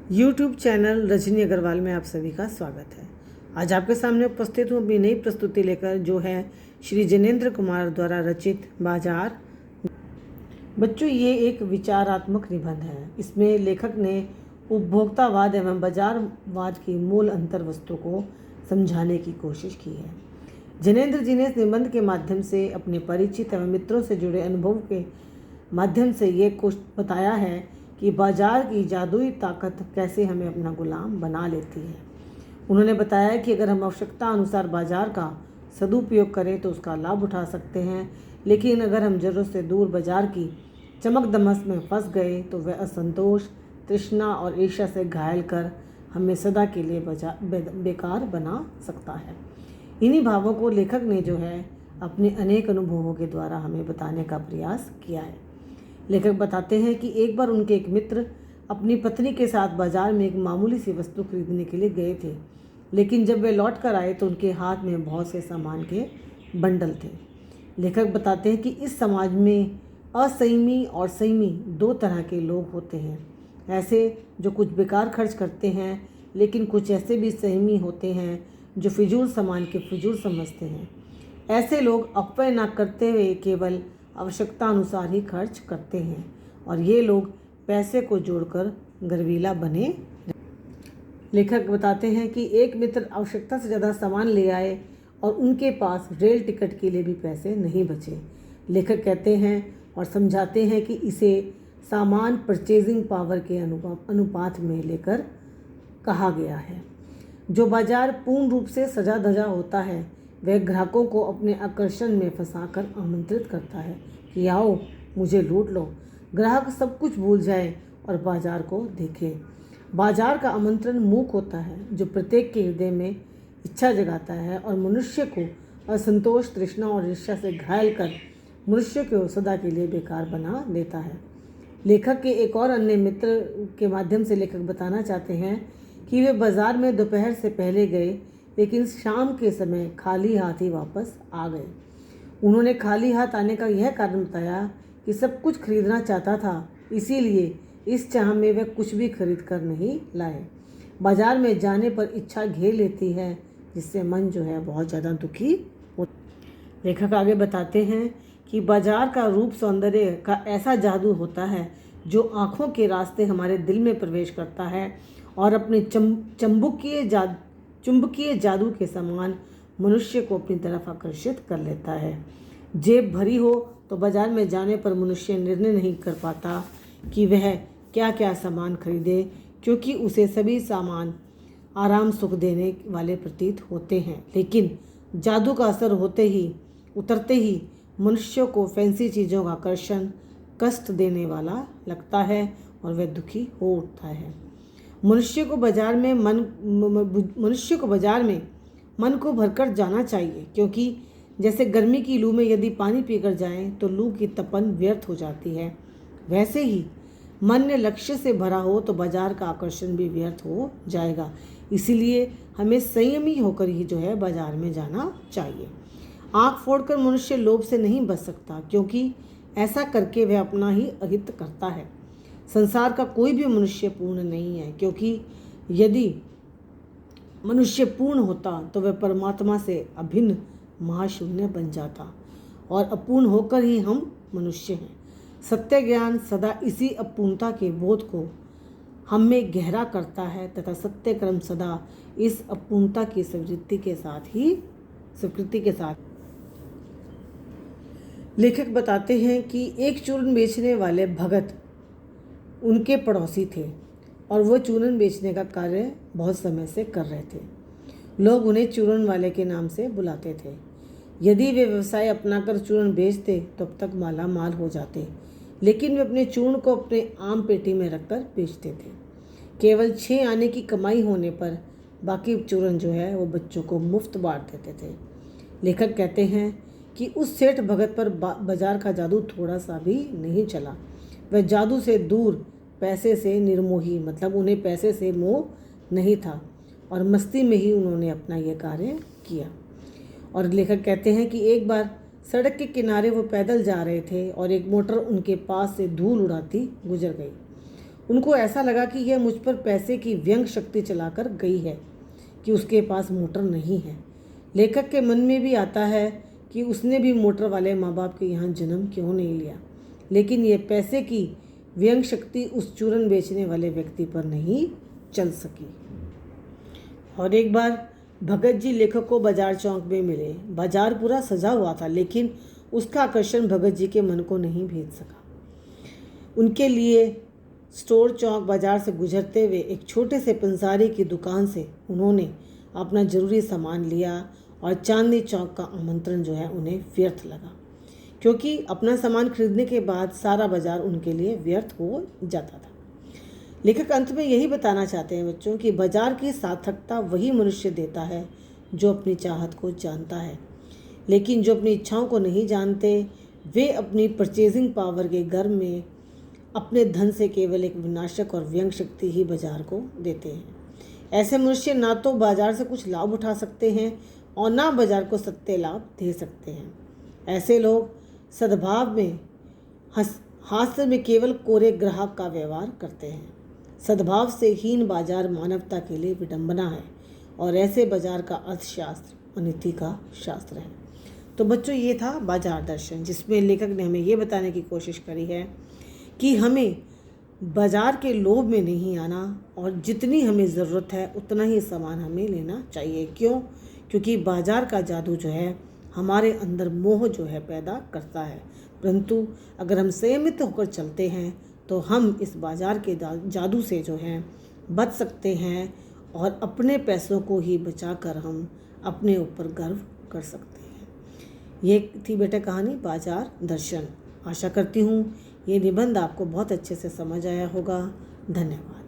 YouTube channel Rajni Agarwal में आप सभी का स्वागत है। आज आपके सामने उपस्थित हूँ अपनी नई प्रस्तुति लेकर, जो है श्री जनेंद्र कुमार द्वारा रचित बाजार। बच्चों, ये एक विचारात्मक निबंध है। इसमें लेखक ने उपभोक्तावाद एवं बाजारवाद की मूल अंतर वस्तु को समझाने की कोशिश की है। जनेंद्र जी ने इस निबंध के माध्यम से अपने परिचित एवं मित्रों से जुड़े अनुभव के माध्यम से ये कुछ बताया है कि बाजार की जादुई ताकत कैसे हमें अपना गुलाम बना लेती है। उन्होंने बताया कि अगर हम आवश्यकता अनुसार बाजार का सदुपयोग करें तो उसका लाभ उठा सकते हैं, लेकिन अगर हम ज़रूरत से दूर बाजार की चमक दमक में फंस गए तो वह असंतोष, तृष्णा और ईर्ष्या से घायल कर हमें सदा के लिए बेकार बना सकता है। इन्हीं भावों को लेखक ने जो है अपने अनेक अनुभवों के द्वारा हमें बताने का प्रयास किया है। लेखक बताते हैं कि एक बार उनके एक मित्र अपनी पत्नी के साथ बाजार में एक मामूली सी वस्तु खरीदने के लिए गए थे, लेकिन जब वे लौट कर आए तो उनके हाथ में बहुत से सामान के बंडल थे। लेखक बताते हैं कि इस समाज में असंयमी और संयमी दो तरह के लोग होते हैं। ऐसे जो कुछ बेकार खर्च करते हैं, लेकिन कुछ ऐसे भी संयमी होते हैं जो फिजूल सामान के फिजूल समझते हैं। ऐसे लोग अपव्यय न करते हुए केवल आवश्यकता अनुसार ही खर्च करते हैं, और ये लोग पैसे को जोड़कर गर्वीला बने। लेखक बताते हैं कि एक मित्र आवश्यकता से ज़्यादा सामान ले आए और उनके पास रेल टिकट के लिए भी पैसे नहीं बचे। लेखक कहते हैं और समझाते हैं कि इसे सामान परचेजिंग पावर के अनुपात में लेकर कहा गया है। जो बाजार पूर्ण रूप से सजा धजा होता है, वह ग्राहकों को अपने आकर्षण में फंसाकर आमंत्रित करता है कि आओ मुझे लूट लो। ग्राहक सब कुछ भूल जाए और बाजार को देखे। बाजार का आमंत्रण मूक होता है, जो प्रत्येक के हृदय में इच्छा जगाता है और मनुष्य को असंतोष, तृष्णा और ईर्ष्या से घायल कर मनुष्य को सदा के लिए बेकार बना देता है। लेखक के एक और अन्य मित्र के माध्यम से लेखक बताना चाहते हैं कि वे बाजार में दोपहर से पहले गए, लेकिन शाम के समय खाली हाथ ही वापस आ गए। उन्होंने खाली हाथ आने का यह कारण बताया कि सब कुछ खरीदना चाहता था, इसीलिए इस चाह में वह कुछ भी खरीद कर नहीं लाए। बाजार में जाने पर इच्छा घेर लेती है, जिससे मन जो है बहुत ज़्यादा दुखी होता है। लेखक आगे बताते हैं कि बाजार का रूप सौंदर्य का ऐसा जादू होता है जो आँखों के रास्ते हमारे दिल में प्रवेश करता है और अपने चुंबकीय जादू के समान मनुष्य को अपनी तरफ आकर्षित कर लेता है। जेब भरी हो तो बाजार में जाने पर मनुष्य निर्णय नहीं कर पाता कि वह क्या क्या सामान खरीदे, क्योंकि उसे सभी सामान आराम सुख देने वाले प्रतीत होते हैं। लेकिन जादू का असर उतरते ही मनुष्य को फैंसी चीज़ों का आकर्षण कष्ट देने वाला लगता है और वह दुखी हो उठता है। मनुष्य को बाजार में मन को भरकर जाना चाहिए, क्योंकि जैसे गर्मी की लू में यदि पानी पीकर जाएं तो लू की तपन व्यर्थ हो जाती है, वैसे ही मन ने लक्ष्य से भरा हो तो बाजार का आकर्षण भी व्यर्थ हो जाएगा। इसीलिए हमें संयमी होकर ही जो है बाजार में जाना चाहिए। आँख फोड़कर मनुष्य लोभ से नहीं बच सकता, क्योंकि ऐसा करके वह अपना ही अहित करता है। संसार का कोई भी मनुष्य पूर्ण नहीं है, क्योंकि यदि मनुष्य पूर्ण होता तो वह परमात्मा से अभिन्न महाशून्य बन जाता, और अपूर्ण होकर ही हम मनुष्य हैं। सत्य ज्ञान सदा इसी अपूर्णता के बोध को हम में गहरा करता है तथा सत्य कर्म सदा इस अपूर्णता की स्वीकृति के साथ। लेखक बताते हैं कि एक चूर्ण बेचने वाले भगत उनके पड़ोसी थे और वो चूरन बेचने का कार्य बहुत समय से कर रहे थे। लोग उन्हें चूरन वाले के नाम से बुलाते थे। यदि वे व्यवसाय अपनाकर चूरन बेचते तो अब तक माला माल हो जाते, लेकिन वे अपने चूर्ण को अपने आम पेटी में रखकर बेचते थे। केवल 6 आने की कमाई होने पर बाकी चूरन जो है वो बच्चों को मुफ्त बांट देते थे। लेखक कहते हैं कि उस सेठ भगत पर बाजार का जादू थोड़ा सा भी नहीं चला। वह जादू से दूर, पैसे से निर्मोही, मतलब उन्हें पैसे से मोह नहीं था, और मस्ती में ही उन्होंने अपना यह कार्य किया। और लेखक कहते हैं कि एक बार सड़क के किनारे वो पैदल जा रहे थे और एक मोटर उनके पास से धूल उड़ाती गुजर गई। उनको ऐसा लगा कि यह मुझ पर पैसे की व्यंग शक्ति चलाकर गई है कि उसके पास मोटर नहीं है। लेखक के मन में भी आता है कि उसने भी मोटर वाले माँ बाप के यहाँ जन्म क्यों नहीं लिया, लेकिन ये पैसे की व्यंग शक्ति उस चूरन बेचने वाले व्यक्ति पर नहीं चल सकी। और एक बार भगत जी लेखक को बाजार चौक में मिले। बाजार पूरा सजा हुआ था, लेकिन उसका आकर्षण भगत जी के मन को नहीं भेज सका। उनके लिए स्टोर चौक बाजार से गुजरते हुए एक छोटे से पंसारी की दुकान से उन्होंने अपना जरूरी सामान लिया और चांदनी चौक का आमंत्रण जो है उन्हें व्यर्थ लगा, क्योंकि अपना सामान खरीदने के बाद सारा बाजार उनके लिए व्यर्थ हो जाता था। लेखक अंत में यही बताना चाहते हैं बच्चों कि बाजार की सार्थकता वही मनुष्य देता है जो अपनी चाहत को जानता है, लेकिन जो अपनी इच्छाओं को नहीं जानते वे अपनी परचेजिंग पावर के गर्व में अपने धन से केवल एक विनाशक और व्यंग शक्ति ही बाजार को देते हैं। ऐसे मनुष्य ना तो बाजार से कुछ लाभ उठा सकते हैं और ना बाजार को सत्य लाभ दे सकते हैं। ऐसे लोग सद्भाव में हास्य में केवल कोरे ग्राहक का व्यवहार करते हैं। सद्भाव से हीन बाजार मानवता के लिए विडंबना है और ऐसे बाजार का अर्थशास्त्र अनिति का शास्त्र है। तो बच्चों, ये था बाजार दर्शन, जिसमें लेखक ने हमें ये बताने की कोशिश करी है कि हमें बाजार के लोभ में नहीं आना और जितनी हमें ज़रूरत है उतना ही सामान हमें लेना चाहिए। क्यों? क्योंकि बाजार का जादू जो है हमारे अंदर मोह जो है पैदा करता है, परंतु अगर हम संयमित होकर चलते हैं तो हम इस बाजार के जादू से जो है बच सकते हैं और अपने पैसों को ही बचाकर हम अपने ऊपर गर्व कर सकते हैं। ये थी बेटा कहानी बाजार दर्शन। आशा करती हूँ ये निबंध आपको बहुत अच्छे से समझ आया होगा। धन्यवाद।